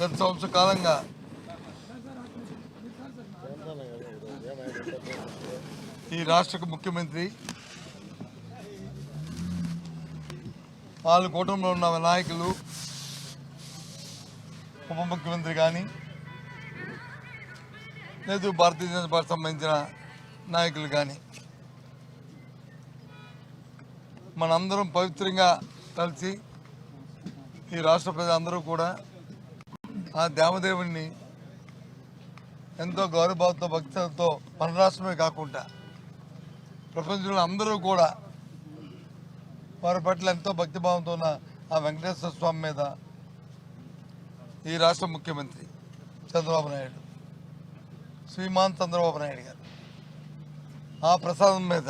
గత సంవత్సర కాలంగా ఈ రాష్ట్ర ముఖ్యమంత్రి వాళ్ళ కూటమిలో ఉన్న నాయకులు, ఉప ముఖ్యమంత్రి కానీ లేదు భారతీయ జనతా పార్టీ సంబంధించిన నాయకులు కానీ మనందరం పవిత్రంగా కలిసి ఈ రాష్ట్ర ప్రజలందరూ కూడా ఆ దేవదేవుని ఎంతో గౌరవభావంతో భక్తులతో మన రాష్ట్రమే కాకుండా ప్రపంచంలో అందరూ కూడా వారి పట్ల ఎంతో భక్తిభావంతో ఉన్న ఆ వెంకటేశ్వర స్వామి మీద ఈ రాష్ట్ర ముఖ్యమంత్రి చంద్రబాబు నాయుడు, శ్రీమాన్ చంద్రబాబు నాయుడు గారు ఆ ప్రసాదం మీద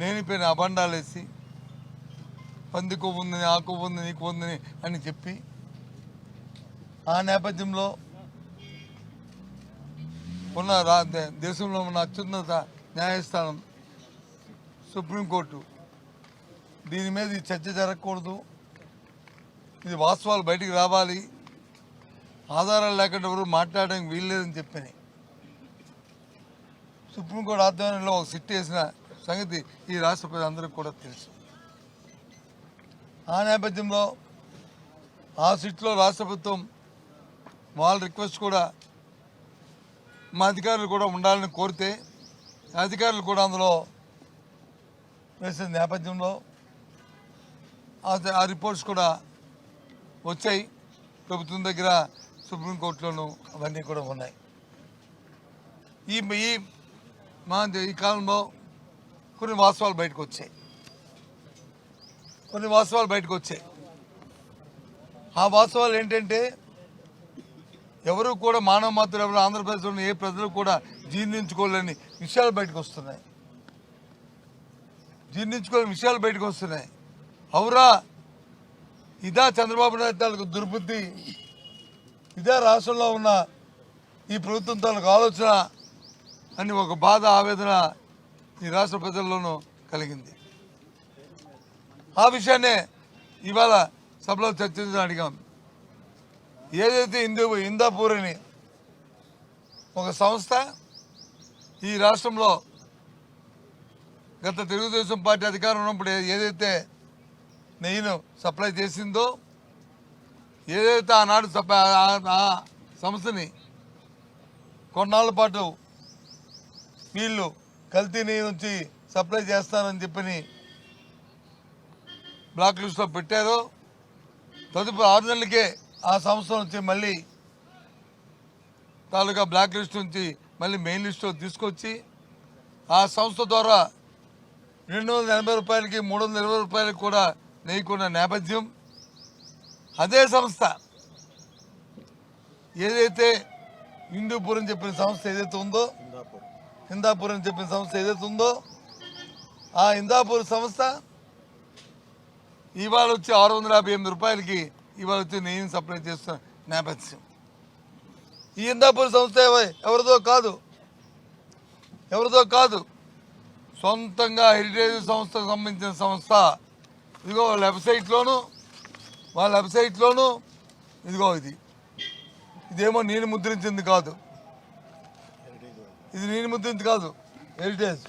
లేనిపోయిన అబండాలు వేసి పంది కొవ్వు ఉందని, ఆ కొవ్వు ఉందని, ఈ కొవ్వు ఉందని అని చెప్పి ఆ నేపథ్యంలో ఉన్న దేశంలో ఉన్న అత్యున్నత న్యాయస్థానం సుప్రీంకోర్టు దీని మీద ఈ చర్చ జరగకూడదు, ఇది వాస్తవాలు బయటికి రావాలి, ఆధారాలు లేకుండా ఎవరు మాట్లాడడానికి వీల్లేదని చెప్పని సుప్రీంకోర్టు ఆధ్వర్యంలో ఒక సిట్ వేసిన సంగతి ఈ రాష్ట్ర ప్రజలందరికీ కూడా తెలుసు. ఆ నేపథ్యంలో ఆ సిట్లో రాష్ట్ర ప్రభుత్వం వాళ్ళ రిక్వెస్ట్ కూడా మా అధికారులు కూడా ఉండాలని కోరితే అధికారులు కూడా అందులో వేసిన నేపథ్యంలో ఆ రిపోర్ట్స్ కూడా వచ్చాయి ప్రభుత్వం దగ్గర, సుప్రీంకోర్టులోనూ అవన్నీ కూడా ఉన్నాయి. ఈ కాలంలో కొన్ని వాస్తవాలు బయటకు వచ్చాయి. ఆ వాస్తవాలు ఏంటంటే ఎవరు కూడా మానవ మాత్రం ఎవరు ఆంధ్రప్రదేశ్లోని ఏ ప్రజలు కూడా జీర్ణించుకోలేని విషయాలు బయటకు వస్తున్నాయి. అవురా, ఇదా చంద్రబాబు నాయుడు తాలూకు దుర్బుద్ధి, ఇదే రాష్ట్రంలో ఉన్న ఈ ప్రభుత్వం తాలూకు ఆలోచన అని ఒక బాధ, ఆవేదన ఈ రాష్ట్ర ప్రజల్లోనూ కలిగింది. ఆ విషయాన్నే ఇవాళ సభలో చర్చించడం అడిగాం. ఏదైతే ఇందాపూర్ అని ఒక సంస్థ ఈ రాష్ట్రంలో గత తెలుగుదేశం పార్టీ అధికారం ఉన్నప్పుడు ఏదైతే నెయ్యిను సప్లై చేసిందో, ఏదైతే ఆనాడు ఆ సంస్థని కొన్నాళ్ళ పాటు వీళ్ళు కల్తీ నెయ్యి నుంచి సప్లై చేస్తారని చెప్పని బ్లాక్ లిస్ట్లో పెట్టారో, తదుపరి 6 నెలలకే ఆ సంస్థ నుంచి మళ్ళీ తాలూకా బ్లాక్ లిస్ట్ నుంచి మళ్ళీ మెయిన్ లిస్టులో తీసుకొచ్చి ఆ సంస్థ ద్వారా 280 రూపాయలకి 320 రూపాయలకి కూడా నెయ్యకున్న నేపథ్యం. అదే సంస్థ ఏదైతే హిందూపూర్ అని చెప్పిన సంస్థ ఏదైతే ఉందో, హిందాపూర్ అని చెప్పిన సంస్థ ఏదైతే ఉందో, ఆ హిందాపూర్ సంస్థ ఇవాళ వచ్చి 658 రూపాయలకి ఇవాళ వచ్చి నెయ్యిని సప్లై చేస్తున్న నేపథ్యం. ఈ హిందాపూర్ సంస్థ ఎవరిదో కాదు, సొంతంగా హెరిటేజ్ సంస్థకు సంబంధించిన సంస్థ. ఇదిగో వాళ్ళ వెబ్సైట్లోనూ ఇదిగో ఇదేమో నేను ముద్రించింది కాదు, హెరిటేజ్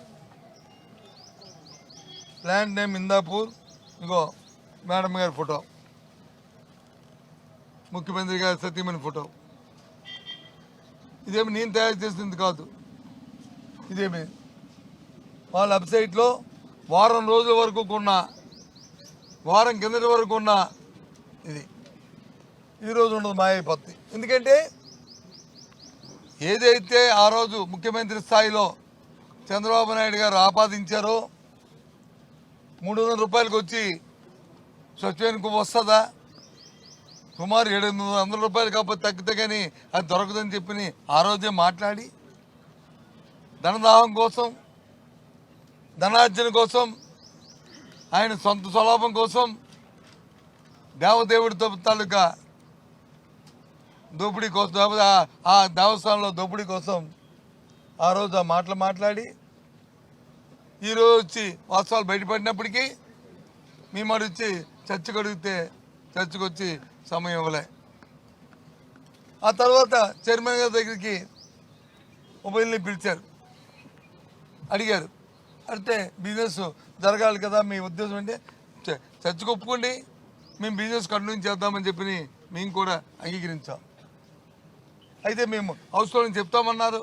ల్యాండ్ నేమ్ ఇందాపూర్. ఇదిగో మేడం గారి ఫోటో, ముఖ్యమంత్రి గారి సతీమణి ఫోటో. ఇదేమి నేను తయారు చేసింది కాదు, ఇదేమి వాళ్ళ వెబ్సైట్లో వారం రోజుల వరకు వారం కిందటి వరకు ఉన్న ఇది ఈరోజు ఉండదు, మాయైపోతుంది. ఎందుకంటే ఏదైతే ఆ రోజు ముఖ్యమంత్రి స్థాయిలో చంద్రబాబు నాయుడు గారు ఆపాదించారో 300 రూపాయలకు వచ్చి స్వచ్ఛమైనకు వస్తుందా, సుమారు 700 రూపాయలు కాకపోతే తగ్గితే కానీ అది దొరకదని చెప్పి ఆ రోజే మాట్లాడి ధనదాహం కోసం, ధనార్జన కోసం, ఆయన సొంత స్వలాభం కోసం, దేవదేవుడి తాలూకా దోపిడీ కోసం, ఆ దేవస్థానంలో దోపిడీ కోసం ఆ రోజు ఆ మాటలు మాట్లాడి ఈరోజు వచ్చి వాస్తవాలు బయటపడినప్పటికీ మీ మాట వచ్చి చర్చకు అడిగితే చర్చకు వచ్చి సమయం ఇవ్వలే. ఆ తర్వాత చైర్మన్ గారి దగ్గరికి మొబైల్ని పిలిచారు, అడిగారు. అంటే బిజినెస్ జరగాలి కదా, మీ ఉద్దేశం అంటే చర్చకు ఒప్పుకోండి, మేము బిజినెస్ కంటిన్యూ చేద్దామని చెప్పి మేము కూడా అంగీకరించాం. అయితే మేము హౌస్లో చెప్తామన్నారు.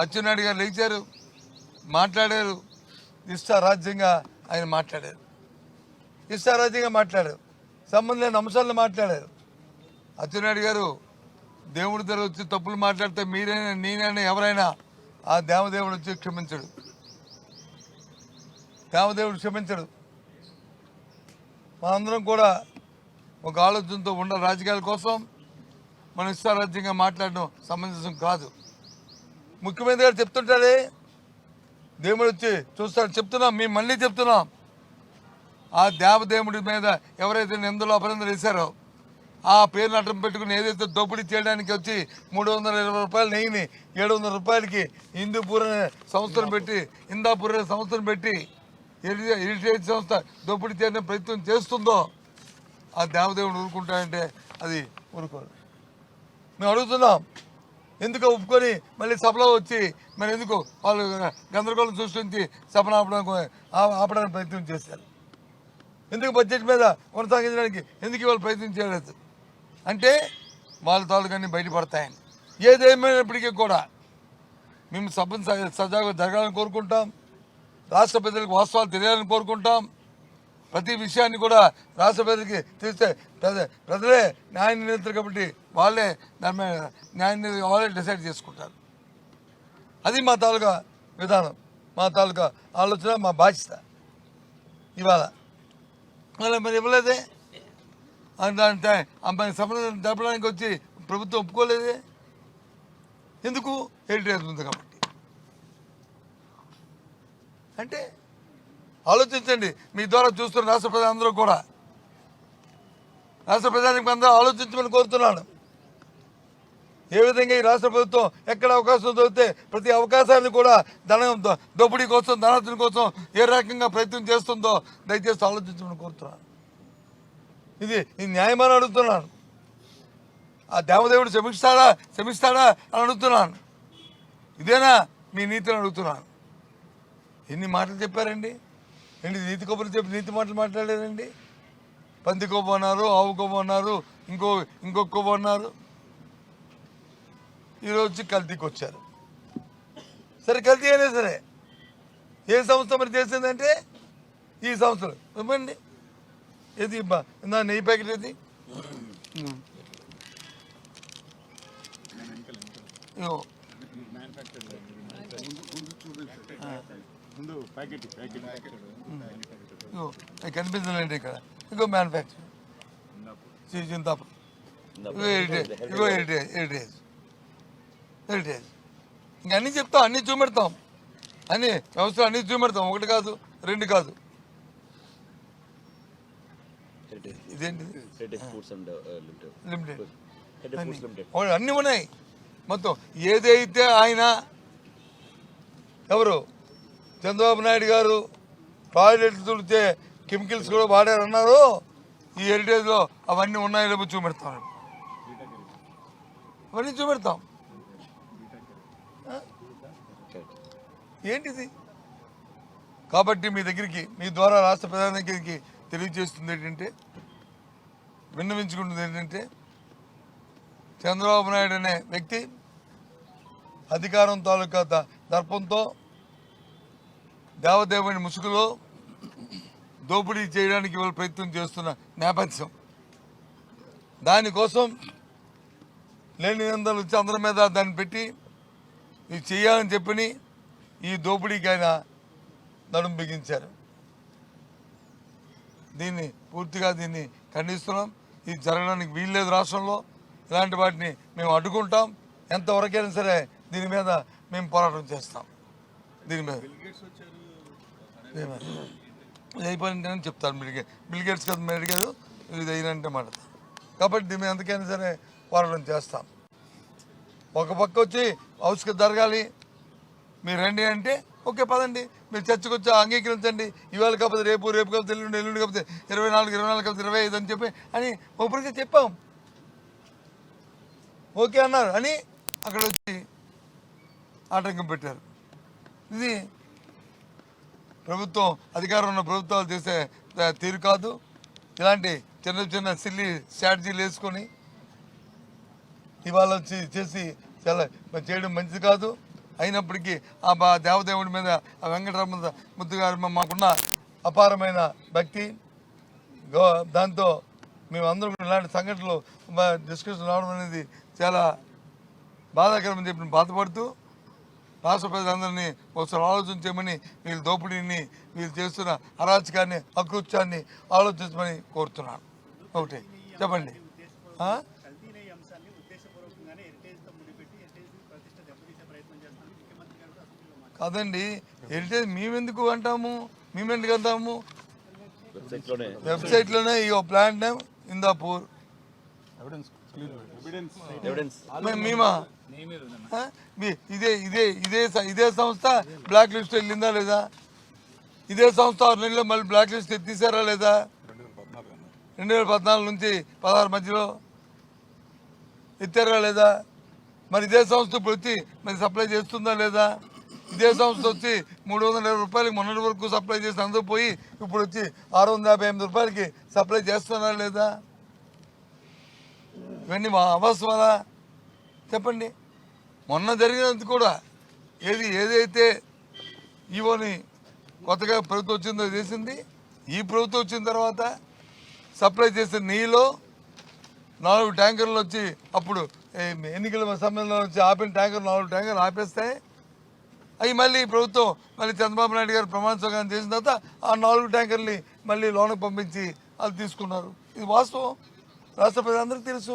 అచ్చెన్నాయుడు గారు లేచారు, మాట్లాడారు, ఇష్టారాజ్యంగా ఆయన మాట్లాడారు. సంబంధం లేని అంశాలను మాట్లాడారు. అచ్చెన్నాయుడు గారు దేవుడి దగ్గర వచ్చి తప్పులు మాట్లాడితే మీరైనా నేనైనా ఎవరైనా ఆ దేవదేవుడు వచ్చి క్షమించడు. మనందరం కూడా ఒక ఆలోచనతో ఉండ రాజకీయాల కోసం మనం ఇష్టారాజ్యంగా మాట్లాడడం సమంజసం కాదు. ముఖ్యమంత్రి గారు చెప్తుంటారే, దేవుడు వచ్చి చూస్తాడు. మేము మళ్ళీ చెప్తున్నాం, ఆ దేవదేవుడి మీద ఎవరైతే నిందలు అపనిందలు వేశారో ఆ పేరును అడ్డం పెట్టుకుని ఏదైతే దోపిడీ చేయడానికి వచ్చి 320 రూపాయలు నెయ్యిని 700 రూపాయలకి ఇందూపూర్ అనే సంస్థను పెట్టి హెరిటేజ్ సంస్థ దోపిడీ చేయడానికి ప్రయత్నం చేస్తుందో ఆ దేవదేవుడు ఊరుకుంటాడంటే అది ఊరుకోరు. మేము అడుగుతున్నాం, ఎందుకు ఒప్పుకొని మళ్ళీ సభలో వచ్చి మరి ఎందుకు వాళ్ళు గందరగోళం సృష్టించి సభను ఆపడానికి ప్రయత్నం చేశారు? ఎందుకు బడ్జెట్ మీద కొనసాగించడానికి ఎందుకు వాళ్ళు ప్రయత్నం చేయలేదు? అంటే వాళ్ళ తాలూకాన్ని బయటపడతాయని. ఏదేమైనప్పటికీ కూడా మేము సభను సజావుగా జరగాలని కోరుకుంటాం. రాష్ట్ర ప్రజలకు వాస్తవాలు తెలియాలని కోరుకుంటాం. ప్రతి విషయాన్ని కూడా రాష్ట్ర ప్రజలకి తెలిస్తే ప్రజలే న్యాయ నిర్ణేతలు కాబట్టి వాళ్ళే దాని మీద వాళ్ళే డిసైడ్ చేసుకుంటారు. అది మా తాలూకా విధానం, మా తాలూకా ఆలోచన, మా బాధ్యత. ఇవాళ మరి ఇవ్వలేదే అంటే అమ్మాయి సంబంధం జరపడానికి వచ్చి ప్రభుత్వం ఒప్పుకోలేదే. ఎందుకు? హెరిటేజ్ ఉంది కాబట్టి. అంటే ఆలోచించండి. మీ ద్వారా చూస్తున్న రాష్ట్ర ప్రజలందరూ కూడా, రాష్ట్ర ప్రజానికి అందరూ ఆలోచించమని కోరుతున్నాను. ఏ విధంగా ఈ రాష్ట్ర ప్రభుత్వం ఎక్కడ అవకాశం దొరికితే ప్రతి అవకాశాన్ని కూడా దోపిడీ కోసం, ధనార్జన కోసం ఏ రకంగా ప్రయత్నం చేస్తుందో దయచేసి ఆలోచించమని కోరుతున్నాను. ఇది న్యాయమని అడుగుతున్నాను. ఆ దేవదేవుడు క్షమిస్తాడా అని అడుగుతున్నాను. ఇదేనా మీ నీతిని అడుగుతున్నాను. ఎన్ని మాటలు చెప్పారండి? నీతి కొబ్బరి చెప్పి నీతి మాటలు మాట్లాడారండి. పంది కొవ్వు అన్నారు, ఆవు కొవ్వు అన్నారు, ఇంకొక కొవ్వు అన్నారు. ఈరోజు కల్తీకి వచ్చారు. సరే, కల్తీ అయినా సరే ఏ సంస్థ మరి చేసిందంటే ఈ సంస్థలు ఇవ్వండి. ఏది నా నెయ్యి ప్యాకెట్ ఏది? కనిపించలేండి ఇక్కడ. ఇంకో మ్యానుఫ్యాక్చరింగ్ చింతాపురం, ఇగో హెరిటేజ్. ఇంక అన్నీ చెప్తాం, అన్నీ చూపెడతాం, అన్ని వ్యవస్థలు అన్నీ చూపెడతాం. ఒకటి కాదు, రెండు కాదు. ఇదేంటి? లిమిటెడ్ అన్నీ ఉన్నాయి మొత్తం. ఏదైతే ఆయన ఎవరు చంద్రబాబు నాయుడు గారు టాయిలెట్లు తుడితే కెమికల్స్ కూడా వాడారన్నారో ఈ హెరిటేజ్లో అవన్నీ ఉన్నాయో లేవో చూపెడతాం. అవన్నీ చూపెడతాం. ఏంటిది? కాబట్టి మీ దగ్గరికి, మీ ద్వారా రాష్ట్ర ప్రధాని దగ్గరికి తెలియజేస్తుంది ఏంటంటే, విన్నవించుకుంటుంది ఏంటంటే, చంద్రబాబు నాయుడు అనే వ్యక్తి అధికారం తాలూకా దర్పంతో దేవదేవుని ముసుగులో దోపిడీ చేయడానికి వాళ్ళు ప్రయత్నం చేస్తున్న నేపథ్యం. దానికోసం లేని నిందలు వచ్చి అందరి మీద దాన్ని పెట్టి ఇది చేయాలని చెప్పని ఈ దోపిడీకి ఆయన నడుము బిగించారు. పూర్తిగా దీన్ని ఖండిస్తున్నాం. ఇది జరగడానికి వీల్లేదు. రాష్ట్రంలో ఇలాంటి వాటిని మేము అడ్డుకుంటాం. ఎంతవరకైనా సరే దీని మీద మేము పోరాటం చేస్తాం. దీని మీద అయిపోయిందని చెప్తారు. బిల్ గేట్స్ కదా మీరు అడిగారు, ఇది అయినంటే మాట. కాబట్టి దీని మీద ఎంతకైనా సరే పోరాటం చేస్తాం. ఒక పక్క వచ్చి హౌస్కి జరగాలి, మీరు రండి అంటే ఓకే పదండి, మీరు చర్చకు వచ్చి అంగీకరించండి. ఇవాళ కాకపోతే రేపు కాకపోతే ఎల్లుండి కాకపోతే 24 కాకపోతే 25 అని చెప్పి అని ఒకరికే చెప్పాం. ఓకే అన్నారు అని అక్కడ వచ్చి ఆటంకం పెట్టారు. ఇది ప్రభుత్వం, అధికారం ఉన్న ప్రభుత్వాలు చేసే తీరు కాదు. ఇలాంటి చిన్న చిన్న సిల్లీ స్ట్రాటజీలు వేసుకొని ఇవాళ వచ్చి చేసి చాలా చేయడం మంచిది కాదు. అయినప్పటికీ ఆ దేవదేవుడి మీద, ఆ వెంకటరమణ ముద్దు గారి మాకున్న అపారమైన భక్తి, దాంతో మేమందరం ఇలాంటి సంఘటనలు డిస్కషన్ రావడం అనేది చాలా బాధాకరమని చెప్పి బాధపడుతూ రాష్ట్ర ప్రజలందరినీ ఒకసారి ఆలోచించమని, వీళ్ళ దోపిడీని, వీళ్ళు చేస్తున్న అరాచకాన్ని, అకృత్యాన్ని ఆలోచించమని కోరుతున్నాను. ఒకటి చెప్పండి. కాదండి, హెరిటేజ్ మేమెందుకు అంటాము, మేమెందుకు అంటాము? వెబ్సైట్లోనే ఈ ప్లాంట్ నేమ్ ఇందాపూర్ మేమా ఇదే ఇదే ఇదే ఇదే సంస్థ బ్లాక్ లిస్ట్ వెళ్ళిందా లేదా? ఇదే సంస్థ 6 నెలల్లో మళ్ళీ బ్లాక్ లిస్ట్ తీసారా లేదా? 2014 నుంచి 16 మధ్యలో ఎత్తారా లేదా? మరి ఇదే సంస్థ ఇప్పుడు వచ్చి మరి సప్లై చేస్తుందా లేదా? ఇదే సంస్థ వచ్చి 320 రూపాయలకి మొన్నటి వరకు సప్లై చేసి అందరూ పోయి ఇప్పుడు వచ్చి 658 రూపాయలకి సప్లై చేస్తున్నారా లేదా? ఇవన్నీ అవసరమా చెప్పండి. మొన్న జరిగినందుకు కూడా ఏదైతే ఈవోని కొత్తగా ప్రభుత్వం వచ్చిందో చేసింది. ఈ ప్రభుత్వం వచ్చిన తర్వాత సప్లై చేసిన నెయ్యిలో 4 ట్యాంకర్లు వచ్చి, అప్పుడు ఎన్నికల సమయంలో వచ్చి ఆపిన ట్యాంకర్లు 4 ట్యాంకర్లు ఆపేస్తాయి. అవి మళ్ళీ ప్రభుత్వం మళ్ళీ చంద్రబాబు నాయుడు గారు ప్రమాణ స్వీకారం చేసిన తర్వాత ఆ 4 ట్యాంకర్ని మళ్ళీ లోనకు పంపించి అది తీసుకున్నారు. ఇది వాస్తవం, రాష్ట్ర ప్రజలందరికీ తెలుసు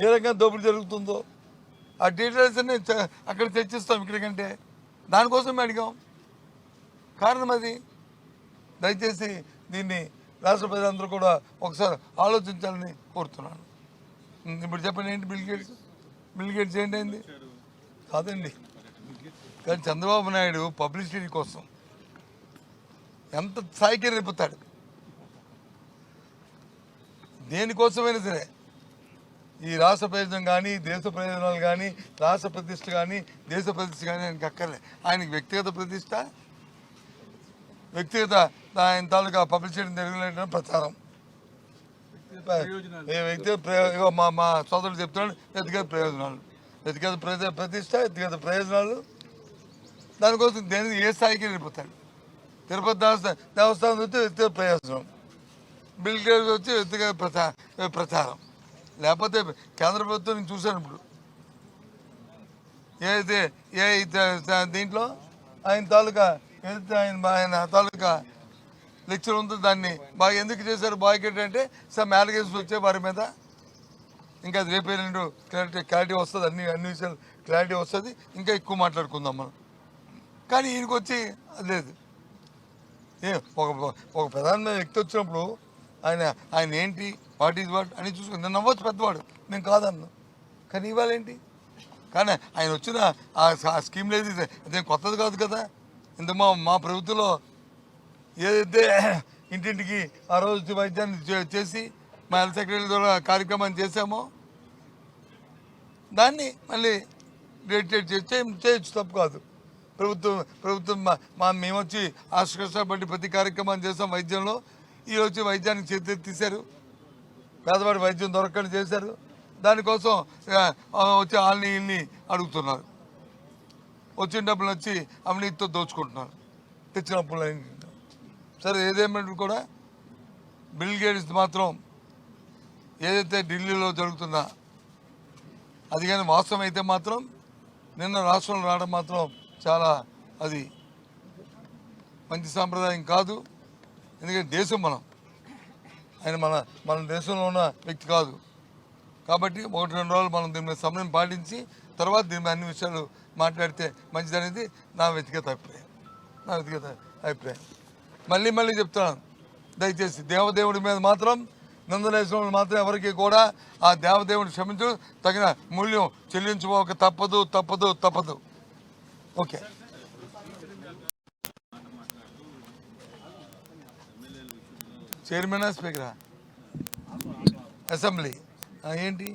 ఏ రకంగా దోపిడీ జరుగుతుందో. ఆ డీటెయిల్స్ అన్ని అక్కడ చర్చిస్తాం ఇక్కడికంటే. దానికోసం మేము అడిగాం. కారణం అది. దయచేసి దీన్ని రాష్ట్ర ప్రజలందరూ కూడా ఒకసారి ఆలోచించాలని కోరుతున్నాను. ఇప్పుడు చెప్పండి, ఏంటి బిల్ గేట్స్ ఏంటైంది? కాదండి, కానీ చంద్రబాబు నాయుడు పబ్లిసిటీ కోసం ఎంత స్థాయికి రేపుతాడు. దేనికోసమైనా సరే ఈ రాష్ట్ర ప్రయోజనం కానీ, దేశ ప్రయోజనాలు కానీ, రాష్ట్ర ప్రతిష్ట కానీ, దేశ ప్రతిష్ట కానీ ఆయనకి అక్కర్లే. ఆయనకి వ్యక్తిగత ప్రతిష్ట, వ్యక్తిగత ఆయన తాలూకా పబ్లిసిటీ జరగలేని ప్రచారం, వ్యక్తిగత మా సోదరుడు చెప్తున్నాడు వ్యక్తిగత ప్రయోజనాలు, వ్యక్తిగత ప్రతిష్ట, వ్యక్తిగత ప్రయోజనాలు. దానికోసం దేని ఏ స్థాయికి వెళ్ళిపోతాడు. తిరుపతి దేవస్థానం వచ్చి వ్యక్తిగత ప్రయోజనం, బిల్ గేట్స్ వచ్చి వ్యక్తిగత ప్రచారం. లేకపోతే కేంద్ర ప్రభుత్వం నేను చూశాను ఇప్పుడు ఏదైతే దీంట్లో ఆయన తాలూకా ఏదైతే ఆయన తాలూకా లెక్చర్ ఉందో దాన్ని బాగా ఎందుకు చేశారు బాయ్కట్ అంటే సమ్ అలిగేషన్స్ వచ్చే వారి మీద. ఇంకా అది రేపే రెండు క్లారిటీ వస్తుంది, అన్ని విషయాలు క్లారిటీ వస్తుంది. ఇంకా ఎక్కువ మాట్లాడుకుందాం మనం. కానీ ఈయనకి వచ్చి అది లేదు. ఒక ప్రధానమైన వ్యక్తి వచ్చినప్పుడు ఆయన ఏంటి, వాట్ ఈజ్ వాట్ అని చూసుకుని నేను నవ్వచ్చు, పెద్దవాడు, నేను కాదన్నా. కానీ ఇవాళ ఏంటి? కానీ ఆయన వచ్చిన ఆ స్కీమ్ లేదు, అదేం కొత్తది కాదు కదా. ఇంత మా ప్రభుత్వంలో ఏదైతే ఇంటింటికి ఆ రోజు వైద్యాన్ని చేసి మా హెల్త్ సెక్రటరీ ద్వారా కార్యక్రమాన్ని చేశామో దాన్ని మళ్ళీ చేయొచ్చు, తప్పు కాదు. ప్రభుత్వం మేము వచ్చి కష్టపడి ప్రతి కార్యక్రమాన్ని చేసాం వైద్యంలో. ఈరోజు వైద్యానికి చేతిశారు, పేదవాడి వైద్యం దొరకని చేశారు. దానికోసం వచ్చి వాళ్ళని వీళ్ళని అడుగుతున్నారు. వచ్చిన డబ్బులు వచ్చి అవినీతితో దోచుకుంటున్నారు, తెచ్చిన అప్పులు. సరే, ఏదేమంటే కూడా బిల్ గేట్స్ మాత్రం ఏదైతే ఢిల్లీలో జరుగుతున్నా అది కానీ వాస్తవం అయితే మాత్రం నిన్న రాష్ట్రంలో రావడం మాత్రం చాలా అది మంచి సాంప్రదాయం కాదు. ఎందుకంటే దేశం ఆయన మన దేశంలో ఉన్న వ్యక్తి కాదు. కాబట్టి 1-2 రోజులు మనం దీని మీద సమయం పాటించి తర్వాత దీని మీద అన్ని విషయాలు మాట్లాడితే మంచిదనేది నా వ్యక్తిగత అభిప్రాయం. మళ్ళీ చెప్తున్నాను, దయచేసి దేవదేవుడి మీద మాత్రం నిందలేసిన మాత్రం ఎవరికి కూడా ఆ దేవదేవుడిని క్షమించు, తగిన మూల్యం చెల్లించుకోక తప్పదు. ఓకే. చైర్మన్ స్పీకరా అసెంబ్లీ ఏంటి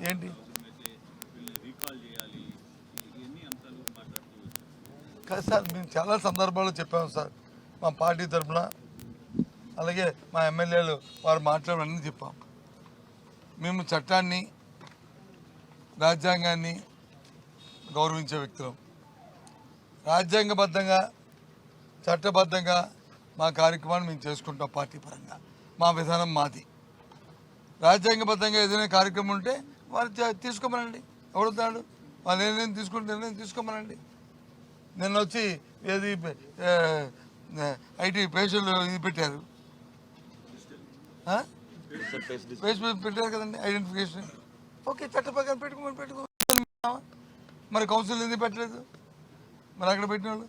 ఏంటి కాదు సార్, మేము చాలా సందర్భాల్లో చెప్పాము సార్, మా పార్టీ తరఫున అలాగే మా ఎమ్మెల్యేలు వారు మాట్లాడమని చెప్పాం. మేము చట్టాన్ని రాజ్యాంగాన్ని గౌరవించే వ్యక్తులం. రాజ్యాంగబద్ధంగా చట్టబద్ధంగా మా కార్యక్రమాన్ని మేము చేసుకుంటాం. పార్టీ పరంగా మా విధానం మాది. రాజ్యాంగబద్ధంగా ఏదైనా కార్యక్రమం ఉంటే వారు తీసుకోమనండి. ఎవడుతాడు వాళ్ళు నిర్ణయం తీసుకుంటే నిర్ణయం తీసుకోమనండి. నిన్న వచ్చి ఏది ఐటీ పేషెంట్లు ఇది పెట్టారు, పెట్టారు కదండి ఐడెంటిఫికేషన్. ఓకే, చట్ట ప్రకారం పెట్టుకో. మరి కౌన్సిల్ ఎందుకు పెట్టలేదు? మరి అక్కడ పెట్టిన వాళ్ళు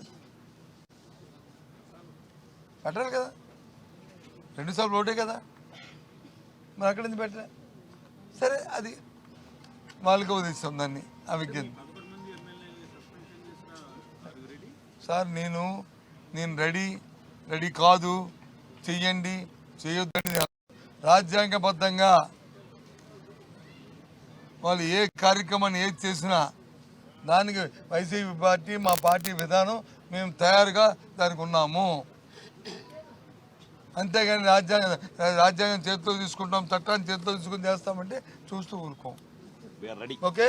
పెట్టాలి కదా, 2 సార్లు ఓటే కదా, మరి అక్కడ ఎందుకు పెట్టలే? సరే, అది వాళ్ళకి వదిలిస్తాం దాన్ని. ఆ విజ్ఞప్తి సార్, నేను రెడీ కాదు, చెయ్యండి చేయొద్దని. రాజ్యాంగబద్ధంగా వాళ్ళు ఏ కార్యక్రమాన్ని ఏది చేసినా దానికి వైసీపీ పార్టీ మా పార్టీ విధానం మేము తయారుగా దానికి ఉన్నాము. అంతేగాని రాజ్యాంగం చేతిలో తీసుకుంటాం, చట్టాన్ని చేతిలో తీసుకుని చేస్తామంటే చూస్తూ ఊరుకోం. ఓకే.